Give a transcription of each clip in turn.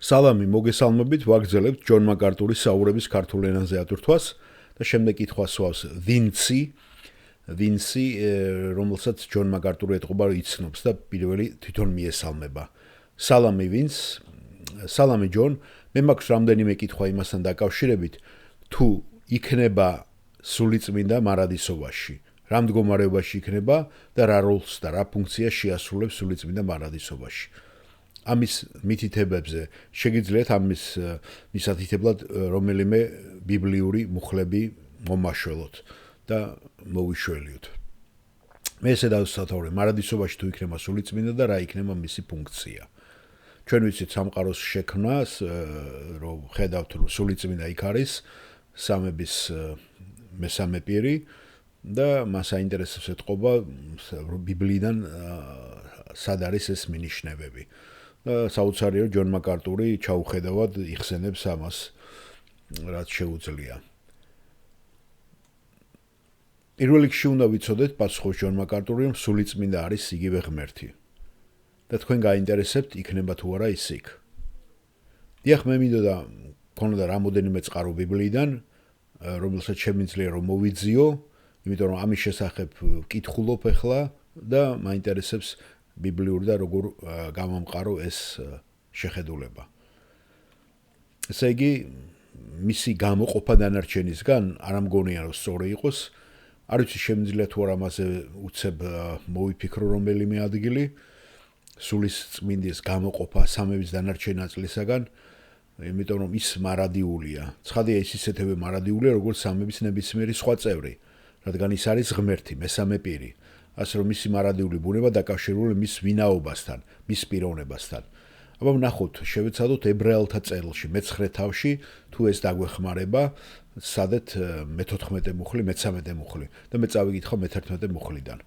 სალამი მოგესალმებით, ვაგრძელებთ ჯონ მაკარტურის საუბრების ქართულ ენაზე ატვირთვას და შემდეგ კითხვას სვავს ვინსი, რომელსაც ჯონ მაკარტური ეტყობა, რომ იცნობს და პირველი თვითონ მიესალმება. სალამი ვინს, სალამი ჯონ, მე მაქვს რამდენიმე კითხვა იმასთან დაკავშირებით, თუ იქნება სულიწმინდა მარადისობაში, რა მდგომარეობაში იქნება და რა როლს და რა ფუნქციას შეასრულებს სულიწმინდა მარადისობაში. ამის მითითებებზე შეგიძლიათ ამის მისათითებლად რომელიმე ბიბლიური მუხლები მომაშველოთ და მოვიშველიოთ. მე ესე დავსათაურე, მარადისობაში თუ იქნება სულიწმინდა და რა იქნება მისი ფუნქცია. ჩვენ ვიცით სამყაროს შექმნას, რომ ხედავთ, რომ სულიწმინდა იქ არის, სამების მესამე პირი და მას აინტერესებს ეთყობა ბიბლიიდან სად არის ეს მინიშნებები. საოცარია, რომ ჯონ მაკარტური ჩაუხედავად იხსენებს ამას, რაც შეუძლია. პირველ რიგში უნდა ვიცოდეთ, პასუხობს ჯონ მაკარტური, რომ სულიწმინდა არის იგივე ღმერთი. და თქვენ გაინტერესებთ, იქნება თუ არა ის იქ. დიახ, მე მინდოდა გქონოდა რამოდენიმე წყარო ბიბლიიდან, რომელსაც შემიძლია რომ მოვიძიო, იმიტომ რომ ამის შესახებ ვკითხულობ ახლა და მაინტერესებს ბიბლიური და როგორ გამომყარო ეს შეხედულება. ესე იგი, მისი გამოყოფა დანარჩენისგან არ ამგონია რომ სწორი იყოს, არ ვიცი შემიძლია თუ არა მასე უცებ მოვიფიქრო რომელიმე ადგილი, სულის წმინდის გამოყოფა სამების დანარჩენ ნაწილისაგან, იმიტომ რომ ის მარადიულია. ცხადია ის ისეთივე მარადიულია, როგორც სამების ნებისმიერი სხვა წევრი, რადგან ის არის ღმერთი, მესამე პირი. ასე რომ მისი მარადიული ბუნება დაკავშირებული მის ვინაობასთან, მის პიროვნებასთან. აბა ვნახოთ, შევეცადოთ ებრაელთა წერილში, მე-9 თავში, თუ ეს დაგვეხმარება, სადეთ მე-14 მუხლი, მე-13 მუხლი და მე წავიკითხავ მე-11 მუხლიდან.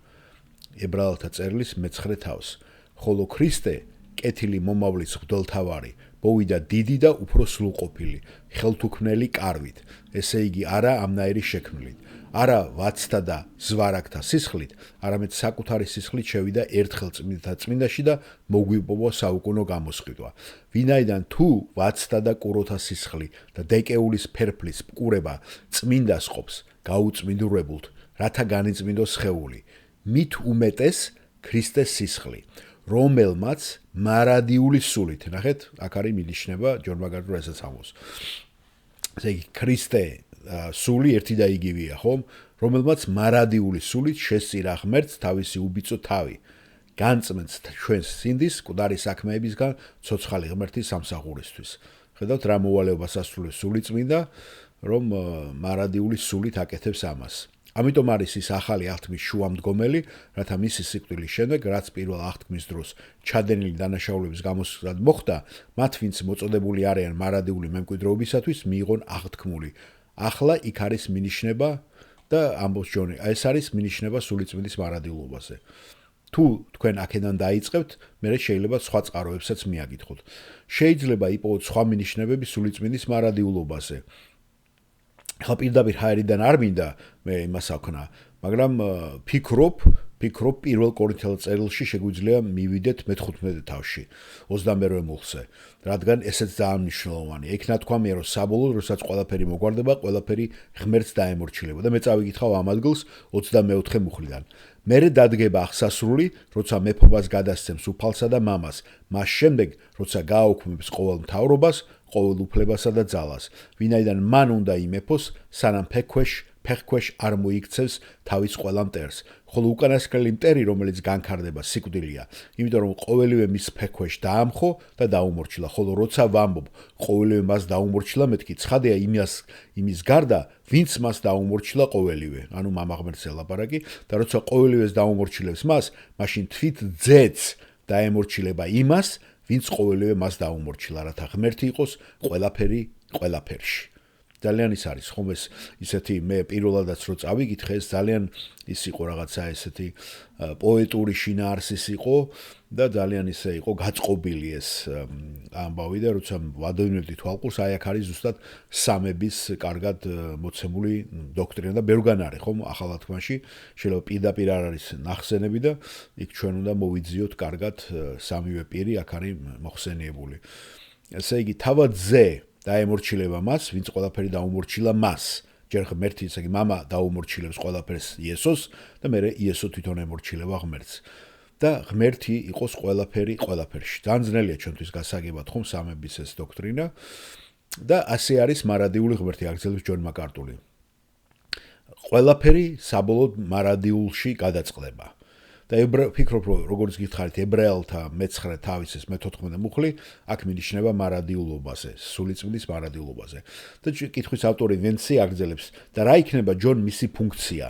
ებრაელთა წერილის მე-9 თავს. ხოლო ქრისტე, კეთილი მომავლის მღვდელთავარი, მოვიდა დიდი და უფრო სრულყოფილი, ხელთუქმნელი კარვით, ესე იგი არა ამნაირი შექმნილით, არა ვაცთა და ზვარაგთა სისხლით, არამედ საკუთარი სისხლით შევიდა ერთხელ წმინდათა წმინდაში და მოგვიპოვა საუკუნო გამოსყიდვა. ვინაიდან თუ ვაცთა და კუროთა სისხლი და დეკეულის ფერფლის მკურება წმინდას ყოფს გაუწმინდურებულთ, რათა განიწმინდოს სხეული, მით უმეტეს ქრისტეს სისხლი, რომელმაც მარადიული სულით, ნახეთ, აქ არის მინიშნება ჯონ მაკარტური ესაც ამბობს. ესე იგი, ქრისტე სული ერთი და იგივეა, ხომ? რომელმაც მარადიული სულით შესწირა ღმერთს თავისი უბიწო თავი. განწმენდს ჩვენს სინდის მკვდარი საქმეებისგან ცოცხალი ღმერთის სამსახურისთვის. ხედავთ რა მოვალეობას ასრულებს სულიწმინდა, რომ მარადიული სულით აკეთებს ამას. ამიტომ არის ის ახალი აღთქმის შუამდგომელი, რათა მისი სიკვდილის შემდეგ, რაც პირველ აღთქმის დროს ჩადენილი დანაშაულების გამოსვლად მოხდა, მათ ვინც მოწოდებული არიან მარადიული მემკვიდრეობისათვის, მიიღონ აღთქმული. ახლა იქ არის მინიშნება და ამბობს ჯონი, ეს არის მინიშნება სულიწმინდის მარადილობაზე. თუ თქვენ აქედან დაიწყებთ, მერე შეიძლება სხვა წყაროებსაც მიაკითხოთ. შეიძლება იპოვოთ სხვა მინიშნებები სულიწმინდის მარადილობაზე. ხა პირდაპირ ჰაერიდან არ მინდა მე იმას აქვნა, მაგრამ ფიქრობ პირველ კორინთელ წერილში შეგვიძლია მივიდეთ მე-15 თავში, 22 მუხლზე, რადგან ესეც ძალიან მნიშვნელოვანია. იქ ნათქვამია, რომ საბოლოოდ, როდესაც ყველაფერი მოგვარდება, ყველაფერი ღმერთს დაემორჩილება და მე წავიკითხავ ამ ადგილს 24 მუხლიდან. მერე დადგება აღსასრული, როცა მეფობას გადასცემს უფალსა და მამას, მას შემდეგ, როცა გააუქმებს ყოველ მთავრობას, ყოველ უფლებასა და ძალას, ვინაიდან მან უნდა იმეფოს, სანამ ფეხქვეშ არ მოიქცევს თავის ყველა მტერს, ხოლო უკანასკნელი მტერი, რომელიც განქარდება, სიკვდილია, იმიტომ რომ ყოველივე მის ფეხქვეშ დაამხო და დაუმორჩილა, ხოლო როცა ვამბობ, ყოველივე მას დაუმორჩილა, მეთქი ცხადია იმის გარდა, ვინც მას დაუმორჩილა ყოველივე, ანუ მამა ღმერთს ელაპარაკი, და როცა ყოველივეს დაუმორჩილებს მას, მაშინ თვით ძეც დაემორჩილება იმას, ვინც ყოველივე მას დაუმორჩილა, რათა ღმერთი იყოს ყველაფერში. ძალიან ის არის, ხომ ეს ისეთი მე პირველადაც რო წავიკითხე, ეს ძალიან ის იყო რაღაცა ესეთი პოეტური შინაარსის იყო და ძალიან ისე იყო გაწყობილი ეს ამბავი და როცა ვადევნებდი თვალყურს, აი აქ არის ზუსტად სამების კარგად მოცემული დოქტრინა და ბევრგან არის, ხომ ახალ თქმაში შეიძლება პირდაპირ არ არის ნახსენები და იქ ჩვენ უნდა მოვიძიოთ კარგად სამივე პირი, აქ არის მოხსენიებული. ესე იგი თავად ზე დაემორჩილება მას, ვინც ყველაფერი დაუმორჩილა მას. ჯერ ღმერთი, ესე იგი მამა დაუმორჩილებს ყველაფერს იესოს და მერე იესო თვითონ ემორჩილება ღმერთს. და ღმერთი იყოს ყველაფერი ყველაფერში. ძალიან ძნელია ჩვენთვის გასაგებად ხომ სამების ეს დოქტრინა და ასე არის მარადიული ღმერთი, აგრძელებს ჯონ მაკარტური. ყველაფერი საბოლოოდ მარადიულში გადაწყდება. და ფიქრობ, რომ როგორც გითხარით, ებრაელთა მე-9 თავის ეს მე-14 მუხლი აქ მინიშნება მარადიულობაზე, სულიწმიდის მარადიულობაზე. და კითხვის ავტორი ვენცი აგრძელებს და რა იქნება ჯონ მისი ფუნქცია,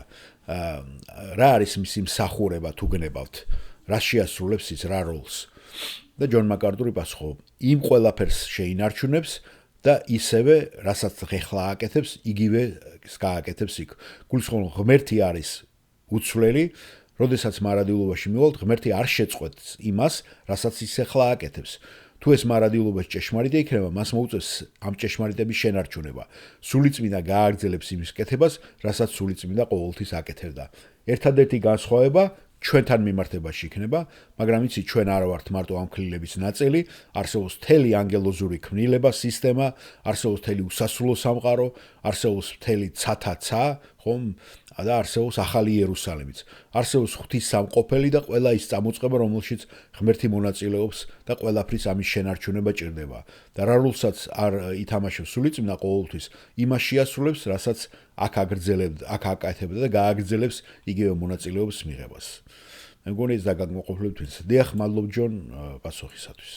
რა არის მისი მსახურება თუ გნებავთ, რა შეასრულებს ის, რა როლს. და ჯონ მაკარტური პასუხობს, იმ ყველაფერს შეინარჩუნებს და ისევე, რასაც ხეხლა აკეთებს, იგივე გააკეთებს იქ. გულისხმობ, ღმერთი არის უცვლელი, როდესაც მარადილობაში მივალთ, ღმერთი არ შეწყვეტს იმას, რასაც ის ახლა აკეთებს. თუ ეს მარადილობა ჭეშმარიტი იქნება, მას მოუწევს ამ ჭეშმარიტების შენარჩუნება. სულიწმინდა გააგრძელებს იმის კეთებას, რასაც სულიწმინდა ყოველთვის აკეთებდა. ერთადერთი განსხვავება ჩვენთან მიმართებაში იქნება, მაგრამ იცი ჩვენ არ ვართ მარტო ამ ქლილების ნაწილი, არსებობს მთელი ანგელოზური ქმნილება, სისტემა, არსებობს მთელი უსასრულო სამყარო, არსებობს მთელი ცათაცა, ხომ? და არსებობს ახალი იერუსალიმიც. არსებობს ღვთისმსამყოფელი და ყველა ის წამოწყება, რომელშიც ღმერთი მონაწილეობს და ყველაფრის ამის შენარჩუნება ჭირდება. და რა როლსაც არ ითამაშებს სულიწმინდა ყოველთვის, იმას შეასრულებს, რასაც აქ აკეთებდა და გააგრძელებს იგივე მონაწილეობის მიღებას. მე მგონი ეს დაგაკმაყოფილებით. დიახ, მადლობ ჯონ პასუხისათვის.